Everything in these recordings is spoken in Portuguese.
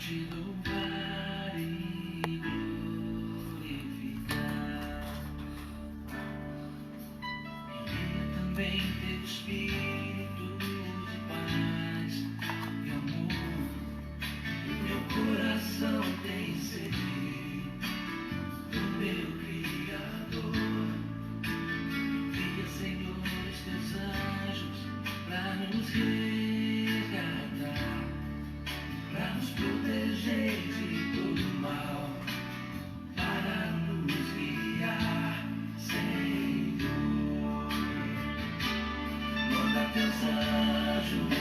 te louvar e glorificar. Envia também teu Espírito de paz e amor. O meu coração tem sede do meu Criador. Envia, Senhor, os teus anjos para nos resgatar, para nos proteger de todo mal, para nos guiar, Senhor. Manda teus anjos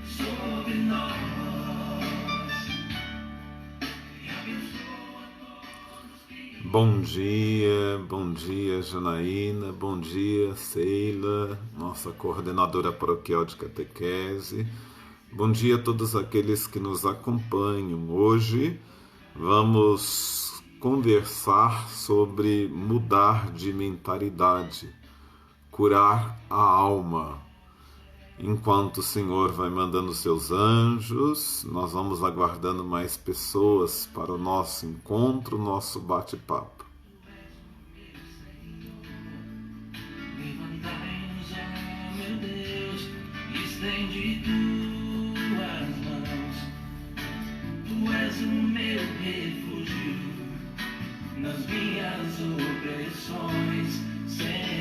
sobre nós e abençoa todos que... Bom dia Janaína, bom dia Sheila, nossa coordenadora paroquial de catequese. Bom dia a todos aqueles que nos acompanham. Hoje vamos conversar sobre mudar de mentalidade, curar a alma. Enquanto o Senhor vai mandando seus anjos, nós vamos aguardando mais pessoas para o nosso encontro, nosso bate-papo. Levantai-nos, ó meu Deus, estende tuas mãos. Tu és o meu refúgio nas minhas opressões, Senhor.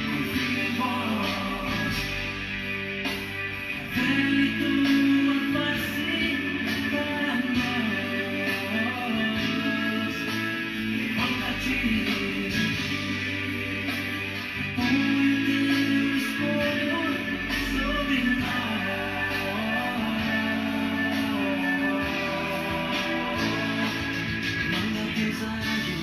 Confia em vós, revele tua face para nós. Levanta-te, põe teu escudo sobre nós. Manda teus anjos.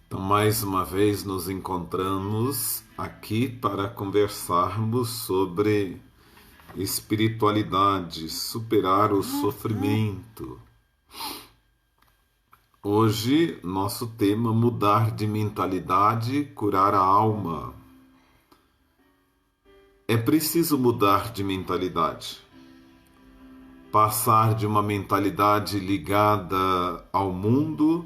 Então, mais uma vez nos encontramos aqui para conversarmos sobre espiritualidade, superar o sofrimento. Hoje, nosso tema: mudar de mentalidade, curar a alma. É preciso mudar de mentalidade. Passar de uma mentalidade ligada ao mundo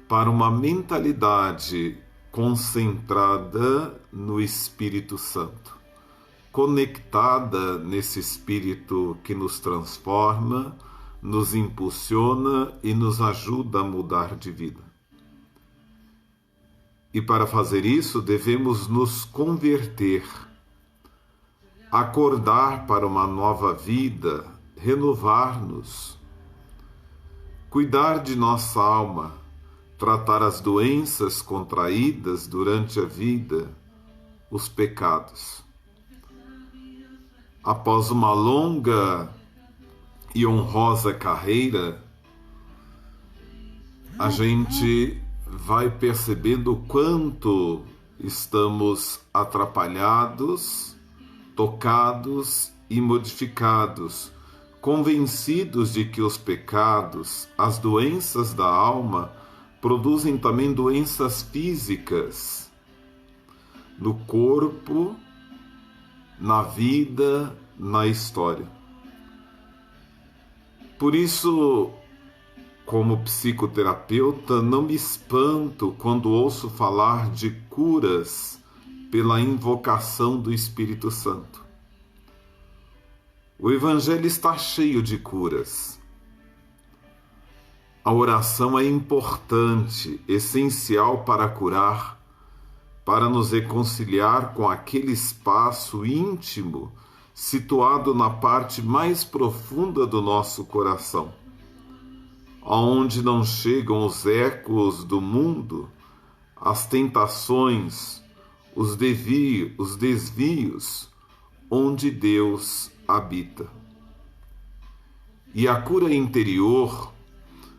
para uma mentalidade concentrada no Espírito Santo, conectada nesse Espírito que nos transforma, nos impulsiona e nos ajuda a mudar de vida. E para fazer isso, devemos nos converter, acordar para uma nova vida, renovar-nos, cuidar de nossa alma, tratar as doenças contraídas durante a vida, os pecados. Após uma longa e honrosa carreira, a gente vai percebendo o quanto estamos atrapalhados, tocados e modificados, convencidos de que os pecados, as doenças da alma, produzem também doenças físicas no corpo, na vida, na história. Por isso, Como psicoterapeuta, não me espanto quando ouço falar de curas pela invocação do Espírito Santo. O Evangelho está cheio de curas. A oração é importante, essencial para curar, para nos reconciliar com aquele espaço íntimo situado na parte mais profunda do nosso coração, aonde não chegam os ecos do mundo, as tentações, os desvios, onde Deus habita. E a cura interior,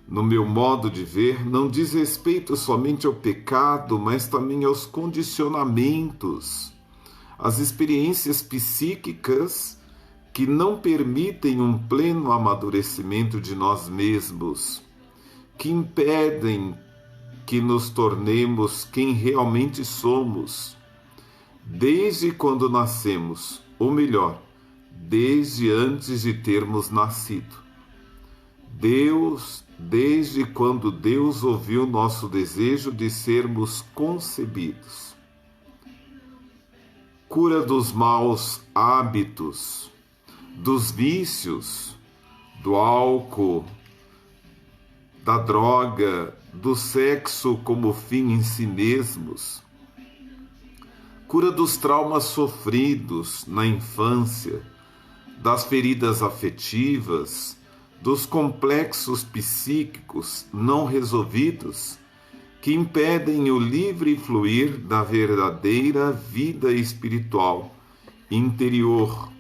no meu modo de ver, não diz respeito somente ao pecado, mas também aos condicionamentos, às experiências psíquicas que não permitem um pleno amadurecimento de nós mesmos, que impedem que nos tornemos quem realmente somos, desde quando nascemos, ou melhor, desde antes de termos nascido. Desde quando Deus ouviu nosso desejo de sermos concebidos. Cura dos maus hábitos, dos vícios, do álcool, da droga, do sexo como fim em si mesmos. Cura dos traumas sofridos na infância, das feridas afetivas, dos complexos psíquicos não resolvidos que impedem o livre fluir da verdadeira vida espiritual interior,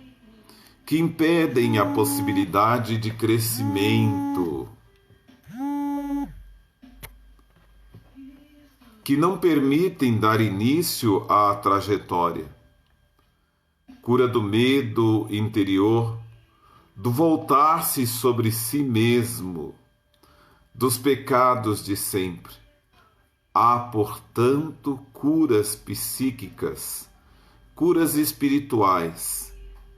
que impedem a possibilidade de crescimento, que não permitem dar início à trajetória. Cura do medo interior, do voltar-se sobre si mesmo, dos pecados de sempre. Há, portanto, curas psíquicas, curas espirituais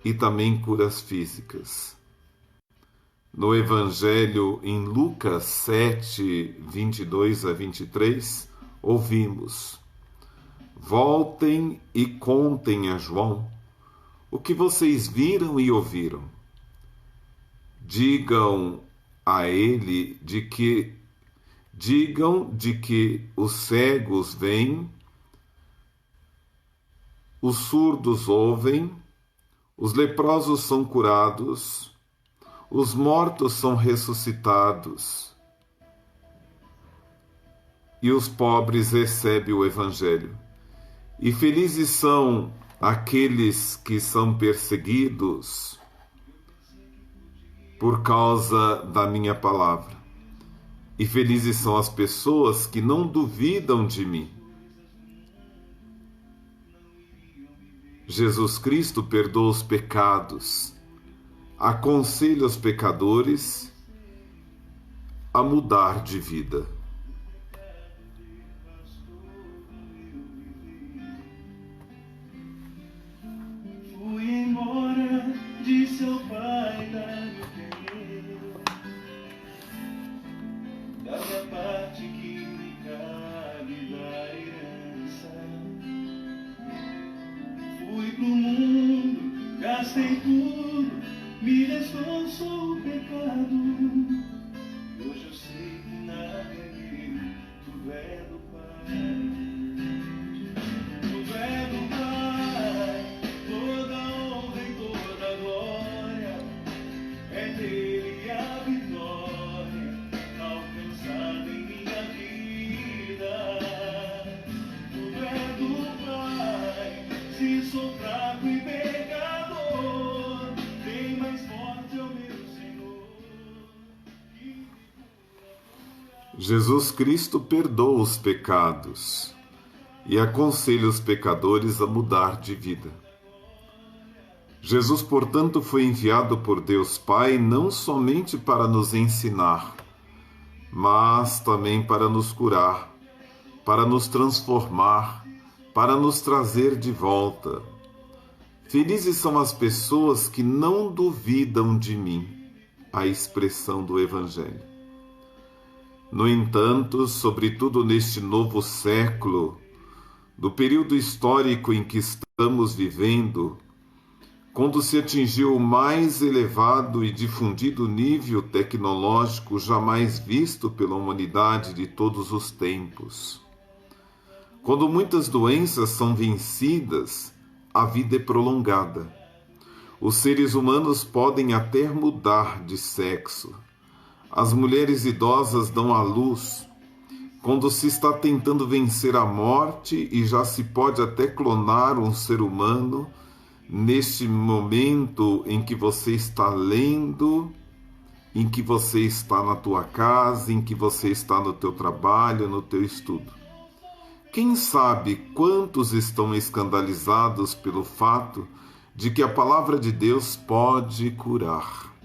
e também curas físicas. No Evangelho, em Lucas 7, 22 a 23, ouvimos: voltem e contem a João o que vocês viram e ouviram. Digam de que os cegos veem, os surdos ouvem, os leprosos são curados, os mortos são ressuscitados e os pobres recebem o Evangelho. E felizes são aqueles que são perseguidos por causa da minha palavra. E felizes são as pessoas que não duvidam de mim. Jesus Cristo perdoa os pecados, aconselha os pecadores a mudar de vida. Fui embora, disse ao pai, dá-me o querer, da minha parte que me cabe da herança. Fui pro mundo, gastei tudo, me restou só o pecado. E hoje eu sei que nada é meu, tudo é do Pai. Tudo é do Pai, toda honra e toda glória é dele a vitória alcançada em minha vida. Tudo é do Pai, se sou fraco e pecador, bem mais forte é o meu Senhor. Jesus Cristo perdoa os pecados e aconselha os pecadores a mudar de vida. Jesus, portanto, foi enviado por Deus Pai não somente para nos ensinar, mas também para nos curar, para nos transformar, para nos trazer de volta. Felizes são as pessoas que não duvidam de mim, a expressão do Evangelho. No entanto, sobretudo neste novo século, do período histórico em que estamos vivendo, quando se atingiu o mais elevado e difundido nível tecnológico jamais visto pela humanidade de todos os tempos, quando muitas doenças são vencidas, a vida é prolongada. Os seres humanos podem até mudar de sexo. As mulheres idosas dão à luz. Quando se está tentando vencer a morte e já se pode até clonar um ser humano, neste momento em que você está lendo, em que você está na tua casa, em que você está no teu trabalho, no teu estudo. Quem sabe quantos estão escandalizados pelo fato de que a palavra de Deus pode curar?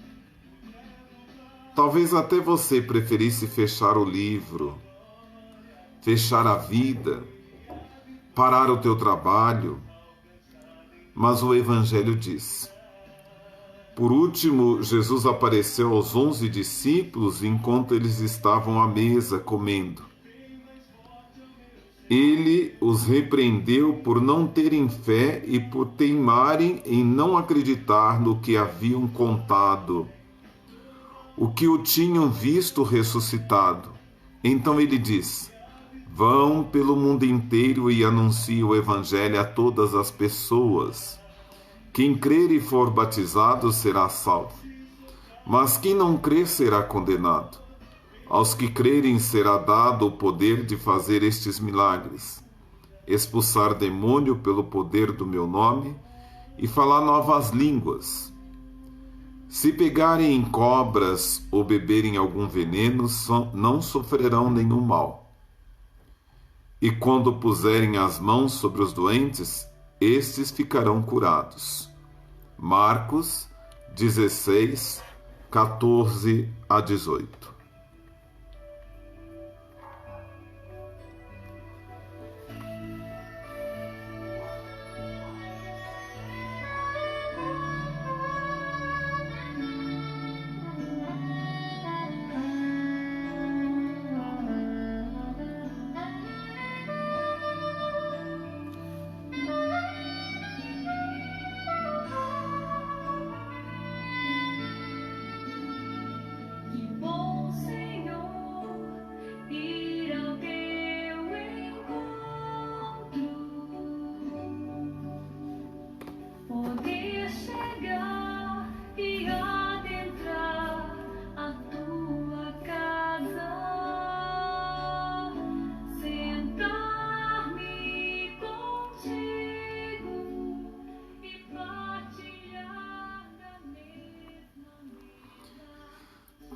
Talvez até você preferisse fechar o livro, fechar a vida, parar o teu trabalho, mas o Evangelho diz. Por último, Jesus apareceu aos 11 discípulos enquanto eles estavam à mesa comendo. Ele os repreendeu por não terem fé e por teimarem em não acreditar no que haviam contado, o que o tinham visto ressuscitado. Então ele diz: vão pelo mundo inteiro e anunciem o Evangelho a todas as pessoas. Quem crer e for batizado será salvo, mas quem não crer será condenado. Aos que crerem será dado o poder de fazer estes milagres, expulsar demônio pelo poder do meu nome e falar novas línguas. Se pegarem em cobras ou beberem algum veneno, não sofrerão nenhum mal. E quando puserem as mãos sobre os doentes, estes ficarão curados. Marcos 16, 14 a 18.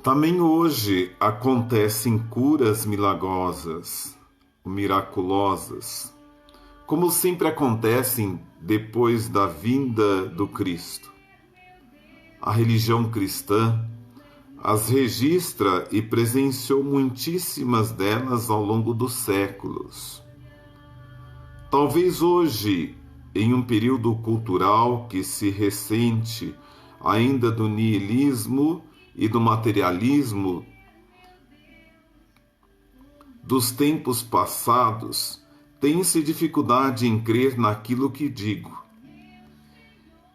Também hoje acontecem curas milagrosas, miraculosas, como sempre acontecem depois da vinda do Cristo. A religião cristã as registra e presenciou muitíssimas delas ao longo dos séculos. Talvez hoje, em um período cultural que se ressente ainda do niilismo e do materialismo dos tempos passados, tem-se dificuldade em crer naquilo que digo.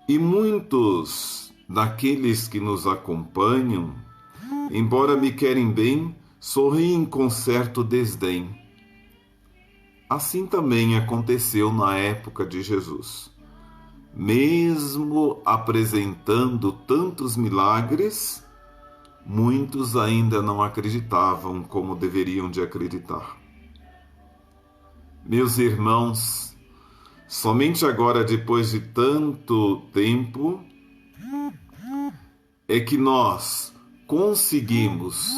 E muitos daqueles que nos acompanham, embora me querem bem, sorriem com certo desdém. Assim também aconteceu na época de Jesus. Mesmo apresentando tantos milagres, muitos ainda não acreditavam como deveriam de acreditar. Meus irmãos, somente agora, depois de tanto tempo, é que nós conseguimos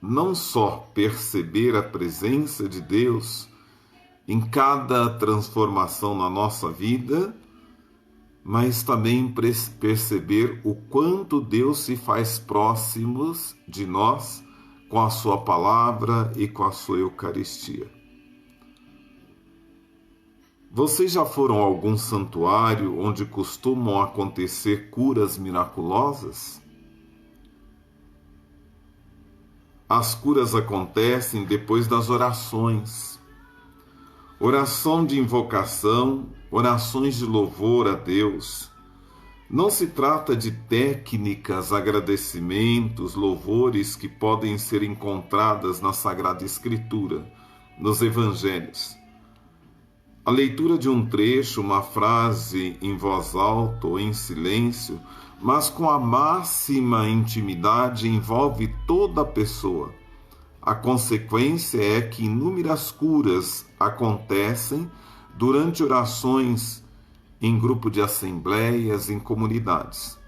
não só perceber a presença de Deus em cada transformação na nossa vida, mas também perceber o quanto Deus se faz próximo de nós com a sua palavra e com a sua Eucaristia. Vocês já foram a algum santuário onde costumam acontecer curas miraculosas? as curas acontecem depois das orações. Oração de invocação, orações de louvor a Deus. Não se trata de técnicas, agradecimentos, louvores que podem ser encontradas na Sagrada Escritura, nos Evangelhos. A leitura de um trecho, uma frase em voz alta ou em silêncio, mas com a máxima intimidade, envolve toda a pessoa. A consequência é que inúmeras curas acontecem durante orações em grupo de assembleias, em comunidades.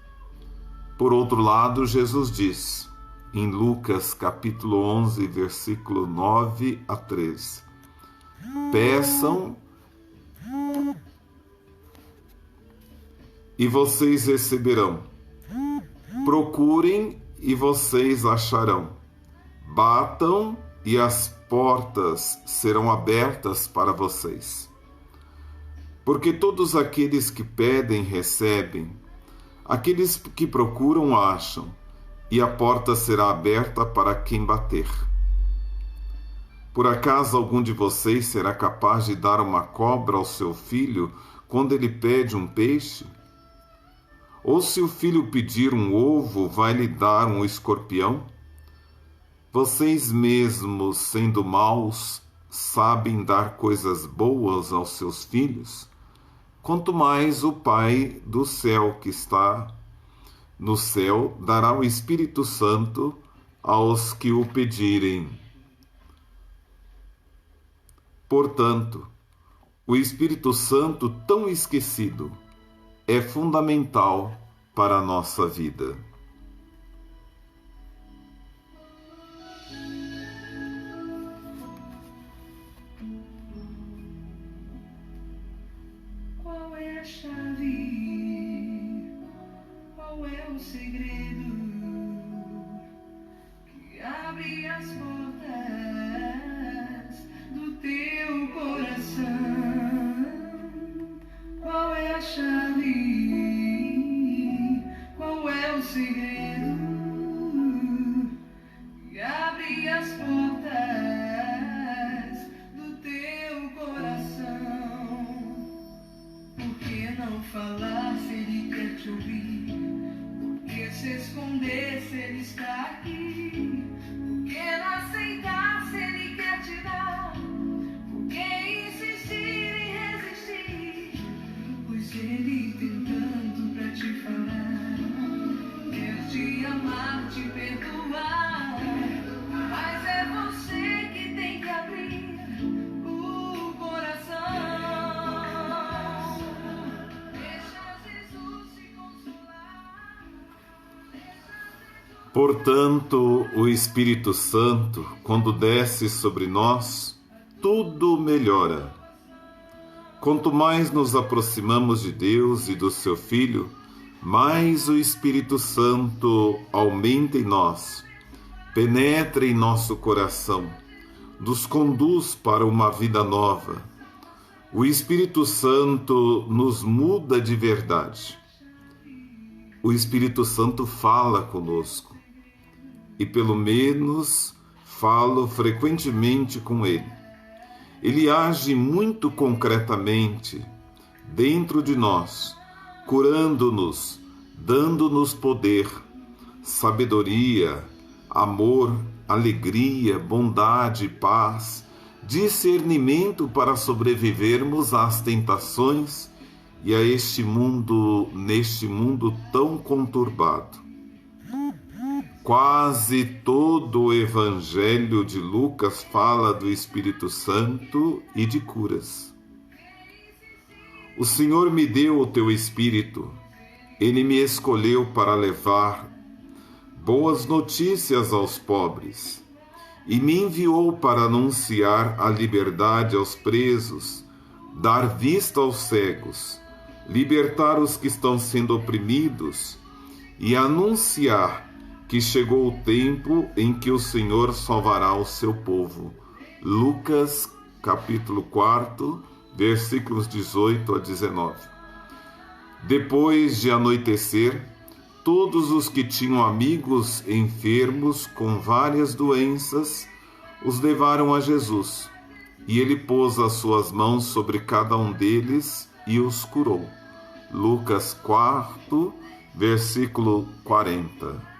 Por outro lado, Jesus diz, em Lucas capítulo 11, versículo 9 a 13, peçam e vocês receberão. Procurem e vocês acharão. Batam e as portas serão abertas para vocês. Porque todos aqueles que pedem, recebem. Aqueles que procuram, acham. E a porta será aberta para quem bater. Por acaso algum de vocês será capaz de dar uma cobra ao seu filho quando ele pede um peixe? Ou se o filho pedir um ovo, vai lhe dar um escorpião? Vocês mesmos, sendo maus, sabem dar coisas boas aos seus filhos? Quanto mais o Pai do céu que está no céu dará o Espírito Santo aos que o pedirem. Portanto, o Espírito Santo, tão esquecido, é fundamental para a nossa vida. Qual é a chave? Qual é o segredo que abre as portas do teu coração? Qual é a chave? Qual é o segredo que abre as portas do teu coração? Por que não falar se ele quer te ouvir? Por que se esconder se ele está aqui? Por que não aceitar se ele quer te dar? Por que insistir em resistir? Pois ele tem tanto pra te falar. Quer te amar, te perdoar, mas é você que tem que abrir o coração. Deixa Jesus se consolar. Portanto, o Espírito Santo, quando desce sobre nós, tudo melhora. Quanto mais nos aproximamos de Deus e do seu Filho, mais o Espírito Santo aumenta em nós, penetra em nosso coração, nos conduz para uma vida nova. O Espírito Santo nos muda de verdade. O Espírito Santo fala conosco, e pelo menos falo frequentemente com ele. Ele age muito concretamente dentro de nós, curando-nos, dando-nos poder, sabedoria, amor, alegria, bondade, paz, discernimento para sobrevivermos às tentações e a neste mundo tão conturbado. Quase todo o Evangelho de Lucas fala do Espírito Santo e de curas. O Senhor me deu o teu Espírito, ele me escolheu para levar boas notícias aos pobres e me enviou para anunciar a liberdade aos presos, dar vista aos cegos, libertar os que estão sendo oprimidos e anunciar que chegou o tempo em que o Senhor salvará o seu povo. Lucas, capítulo 4, versículos 18 a 19. Depois de anoitecer, todos os que tinham amigos enfermos com várias doenças os levaram a Jesus, e ele pôs as suas mãos sobre cada um deles e os curou. Lucas 4, versículo 40.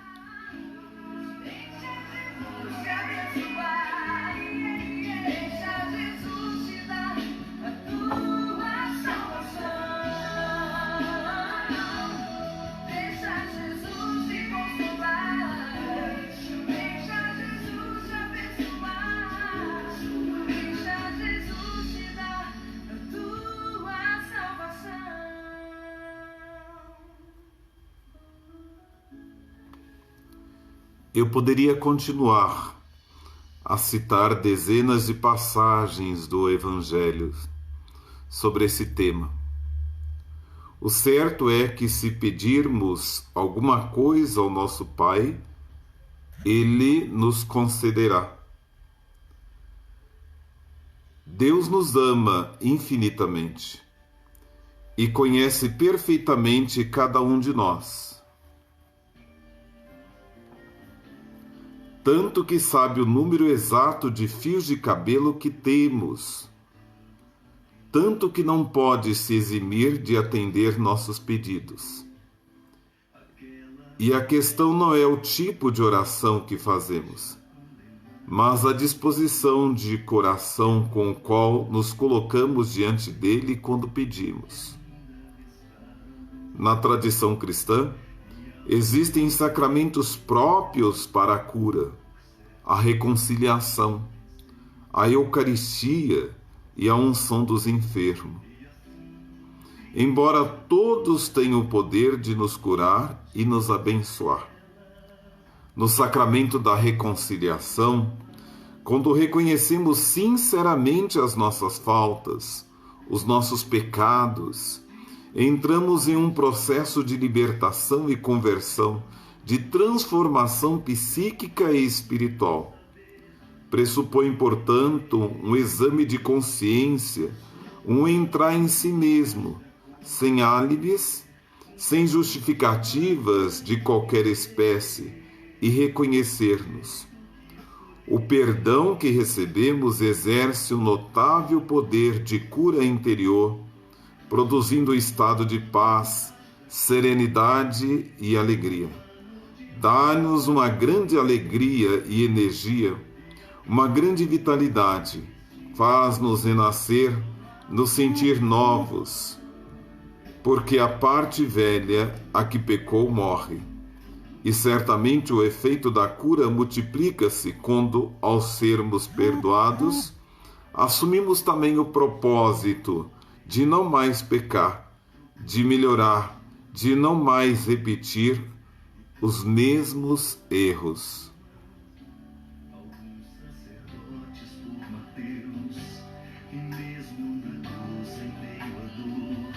Eu poderia continuar a citar dezenas de passagens do Evangelho sobre esse tema. O certo é que, se pedirmos alguma coisa ao nosso Pai, Ele nos concederá. Deus nos ama infinitamente e conhece perfeitamente cada um de nós. Tanto que sabe o número exato de fios de cabelo que temos, tanto que não pode se eximir de atender nossos pedidos. E a questão não é o tipo de oração que fazemos, mas a disposição de coração com o qual nos colocamos diante dele quando pedimos. Na tradição cristã, existem sacramentos próprios para a cura, a reconciliação, a Eucaristia e a unção dos enfermos. Embora todos tenham o poder de nos curar e nos abençoar. No sacramento da reconciliação, quando reconhecemos sinceramente as nossas faltas, os nossos pecados, entramos em um processo de libertação e conversão, de transformação psíquica e espiritual. Pressupõe, portanto, um exame de consciência, um entrar em si mesmo, sem álibis, sem justificativas de qualquer espécie, e reconhecer-nos. O perdão que recebemos exerce um notável poder de cura interior, produzindo estado de paz, serenidade e alegria. Dá-nos uma grande alegria e energia, uma grande vitalidade, faz-nos renascer, nos sentir novos, porque a parte velha, a que pecou, morre. E certamente o efeito da cura multiplica-se quando, ao sermos perdoados, assumimos também o propósito de não mais pecar, de melhorar, de não mais repetir os mesmos erros. Alguns sacerdotes por Mateus, e mesmo na cruz em meio à dor,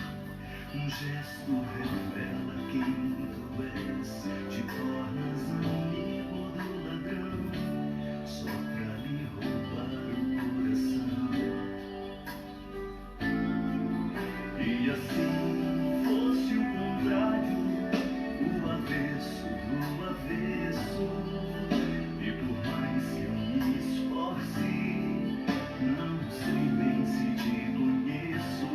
um gesto revela quem tu és, te tornas amigo do ladrão, só pra lhe roubar o coração. E assim fosse o contrário, o avesso do avesso. E por mais que eu me esforce, não sei bem se te conheço.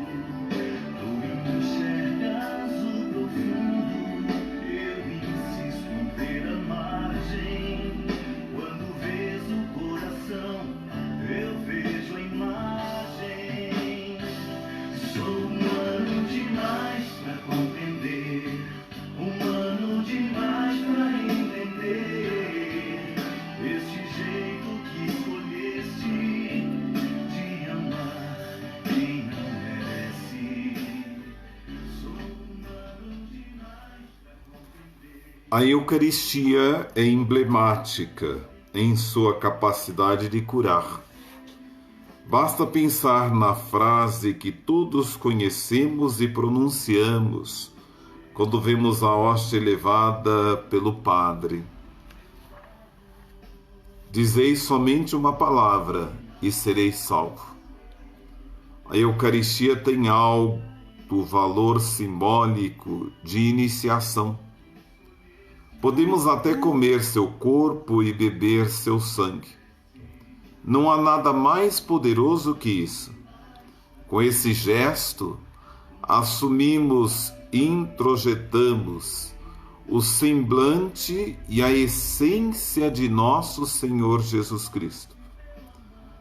Tu enxergas o profundo, eu insisto em ver a margem. Quando vês o coração, eu vejo a imagem. Sou humano demais pra compreender, humano demais pra entender este jeito que escolheste de amar quem não merece. Sou humano demais pra compreender. A Eucaristia é emblemática em sua capacidade de curar. Basta pensar na frase que todos conhecemos e pronunciamos quando vemos a hóstia elevada pelo Padre. Dizeis somente uma palavra e sereis salvo. A Eucaristia tem alto valor simbólico de iniciação. Podemos até comer seu corpo e beber seu sangue. Não há nada mais poderoso que isso. Com esse gesto, assumimos, introjetamos o semblante e a essência de nosso Senhor Jesus Cristo,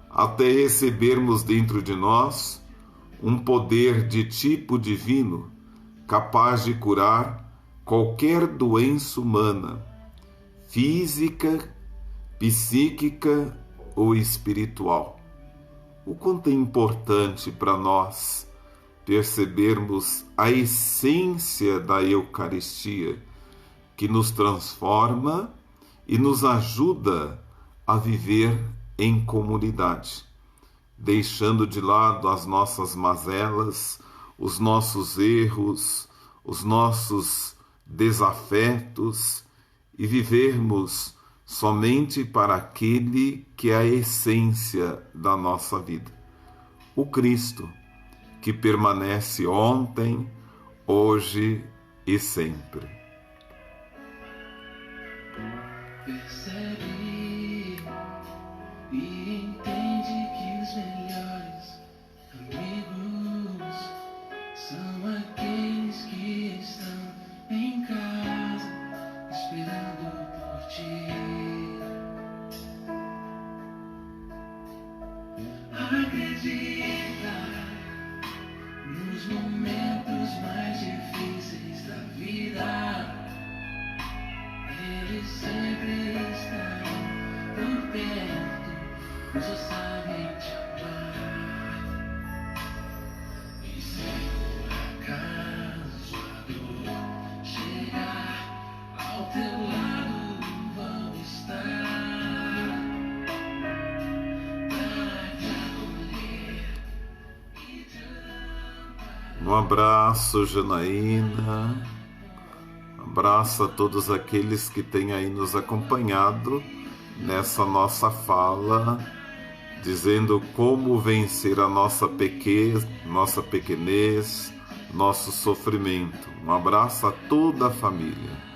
até recebermos dentro de nós um poder de tipo divino capaz de curar qualquer doença humana, física, psíquica ou espiritual. O quanto é importante para nós percebermos a essência da Eucaristia, que nos transforma e nos ajuda a viver em comunidade, deixando de lado as nossas mazelas, os nossos erros, os nossos desafetos e vivermos somente para aquele que é a essência da nossa vida, o Cristo, que permanece ontem, hoje e sempre. Percebe e entende que os melhores amigos são aqueles que estão em casa esperando por ti. Acredita nos momentos mais difíceis da vida. Eles sempre estarão por perto, só sabem te amar. E se por acaso a dor chegar ao teu lado, vão estar pra te acolher e te amparar. Um abraço, Janaína. Abraço a todos aqueles que têm aí nos acompanhado nessa nossa fala, dizendo como vencer a nossa pequenez, nosso sofrimento. Um abraço a toda a família.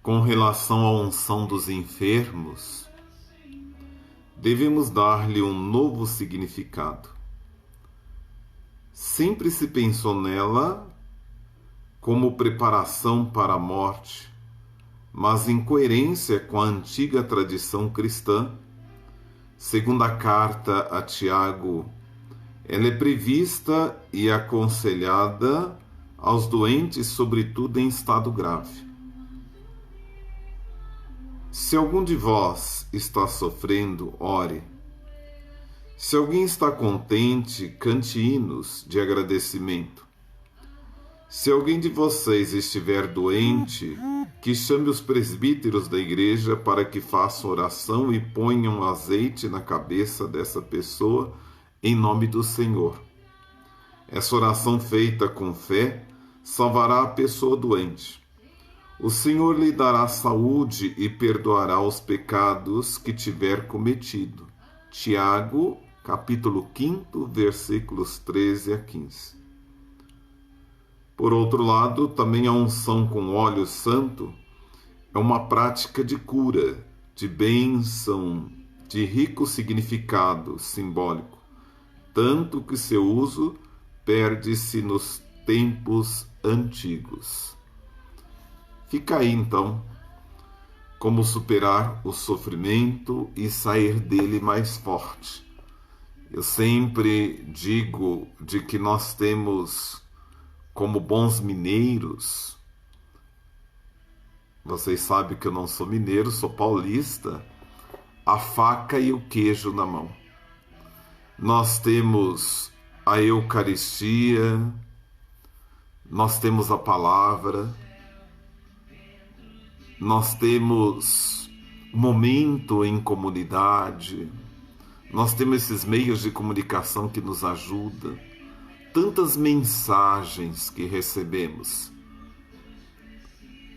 Com relação à unção dos enfermos, devemos dar-lhe um novo significado. Sempre se pensou nela como preparação para a morte, mas em coerência com a antiga tradição cristã, segundo a carta a Tiago, ela é prevista e aconselhada aos doentes, sobretudo em estado grave. Se algum de vós está sofrendo, ore. Se alguém está contente, cante hinos de agradecimento. Se alguém de vocês estiver doente, que chame os presbíteros da igreja para que façam oração e ponham azeite na cabeça dessa pessoa em nome do Senhor. Essa oração feita com fé salvará a pessoa doente. O Senhor lhe dará saúde e perdoará os pecados que tiver cometido. Tiago, capítulo 5, versículos 13 a 15. Por outro lado, também a unção com óleo santo é uma prática de cura, de bênção, de rico significado simbólico, tanto que seu uso perde-se nos tempos antigos. Fica aí, então, como superar o sofrimento e sair dele mais forte. Eu sempre digo de que nós temos, como bons mineiros, vocês sabem que eu não sou mineiro, sou paulista, a faca e o queijo na mão. nós temos a Eucaristia, nós temos a palavra, nós temos momento em comunidade, nós temos esses meios de comunicação que nos ajudam, tantas mensagens que recebemos,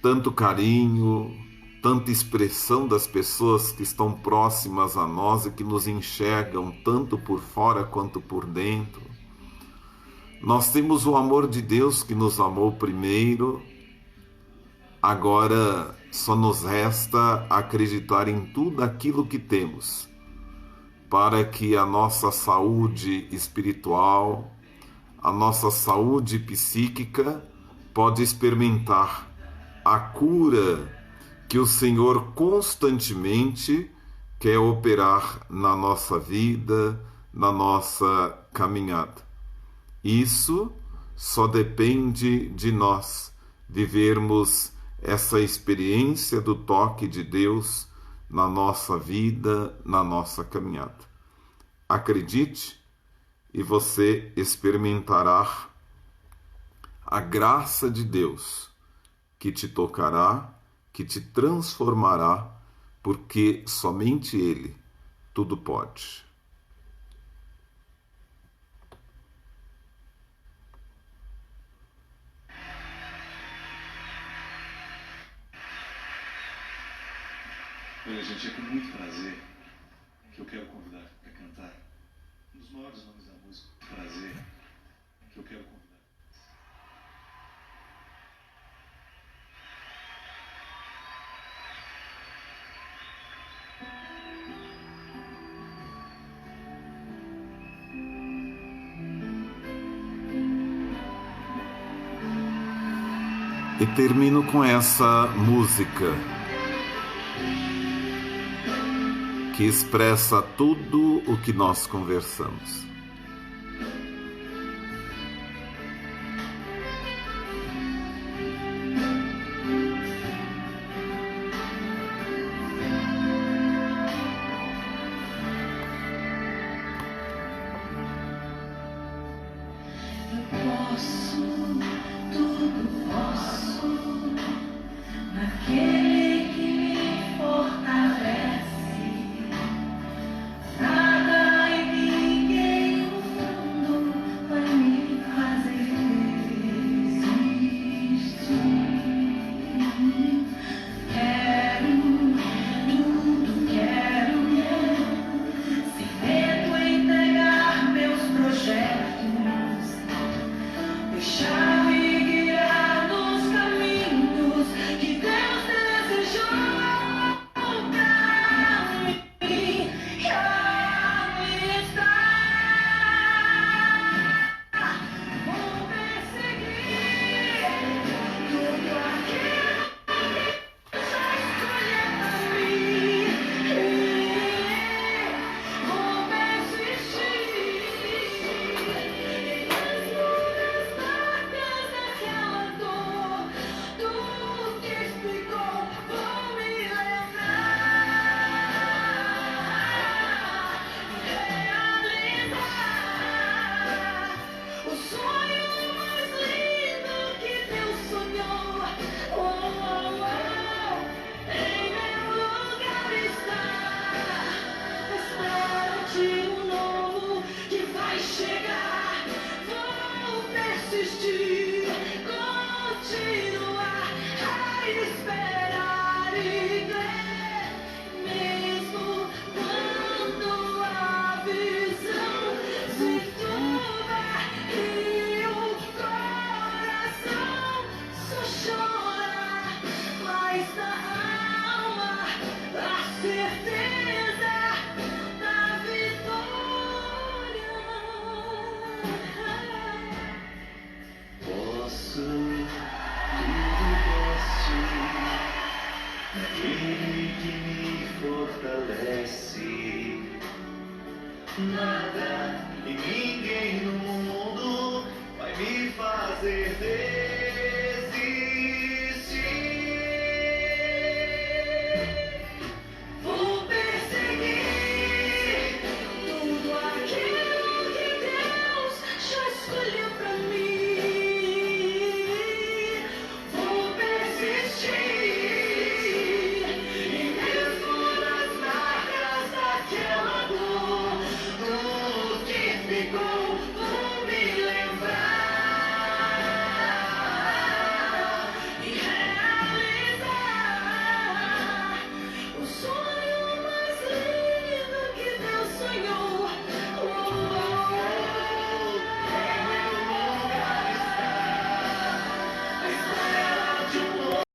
tanto carinho, tanta expressão das pessoas que estão próximas a nós e que nos enxergam tanto por fora quanto por dentro. Nós temos o amor de Deus que nos amou primeiro, agora só nos resta acreditar em tudo aquilo que temos, para que a nossa saúde espiritual, a nossa saúde psíquica pode experimentar a cura que o Senhor constantemente quer operar na nossa vida, na nossa caminhada. Isso só depende de nós vivermos essa experiência do toque de Deus na nossa vida, na nossa caminhada. Acredite e você experimentará a graça de Deus que te tocará, que te transformará, porque somente Ele tudo pode. Olha, gente, é com muito prazer que eu quero convidar para cantar um dos maiores nomes da música. Prazer que eu quero convidar. E termino com essa música que expressa tudo o que nós conversamos.